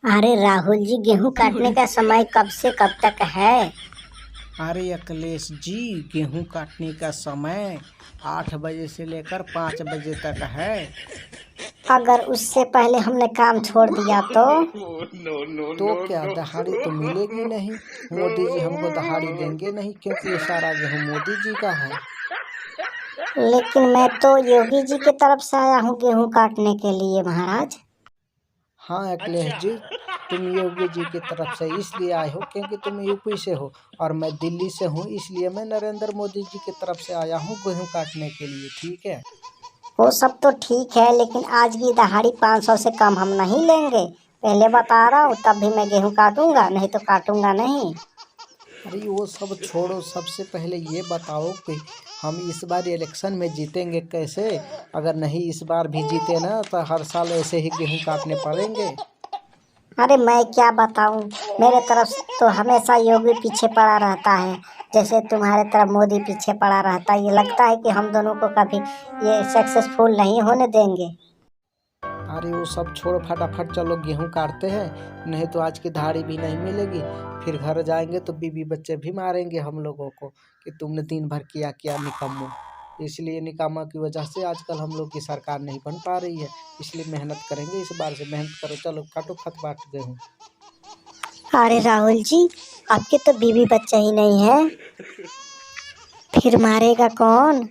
अरे राहुल जी, गेहूं काटने का समय कब से कब तक है? अरे अखिलेश जी, गेहूं काटने का समय 8 बजे से लेकर 5 बजे तक है। अगर उससे पहले हमने काम छोड़ दिया तो क्या दहाड़ी तो मिलेगी नहीं। मोदी जी हमको दहाड़ी देंगे नहीं, क्योंकि ये सारा गेहूं मोदी जी का है। लेकिन मैं तो योगी जी की तरफ से आया हूँ गेहूं काटने के लिए महाराज। हाँ अखिलेश जी, तुम योगी जी की तरफ से इसलिए आए हो क्योंकि तुम यूपी से हो, और मैं दिल्ली से हूँ, इसलिए मैं नरेंद्र मोदी जी की तरफ से आया हूँ गेहूं काटने के लिए। ठीक है। वो सब तो ठीक है, लेकिन आज की दहाड़ी 500 से कम हम नहीं लेंगे। पहले बता रहा हूँ, तब भी मैं गेहूं काटूंगा, नहीं तो काटूंगा नहीं। अरे वो सब छोड़ो, सबसे पहले ये बताओ कि हम इस बार इलेक्शन में जीतेंगे कैसे। अगर नहीं इस बार भी जीते ना तो हर साल ऐसे ही गेहूं काटने पड़ेंगे। अरे मैं क्या बताऊं, मेरे तरफ से तो हमेशा योगी पीछे पड़ा रहता है, जैसे तुम्हारे तरफ मोदी पीछे पड़ा रहता है। ये लगता है कि हम दोनों को कभी ये सक्सेसफुल नहीं होने देंगे। अरे वो सब छोड़, फटाफट चलो गेहूं काटते हैं, नहीं तो आज की दहाड़ी भी नहीं मिलेगी। फिर घर जाएंगे तो बीवी बच्चे भी मारेंगे हम लोगों को कि तुमने दिन भर किया क्या निकम्मो। इसलिए निकम्मा की वजह से आजकल हम लोग की सरकार नहीं बन पा रही है। इसलिए मेहनत करेंगे, इस बार से मेहनत करो। चलो काटो फटाफट गेहूं। अरे राहुल जी, आपके तो बीवी बच्चा ही नहीं है, फिर मारेगा कौन?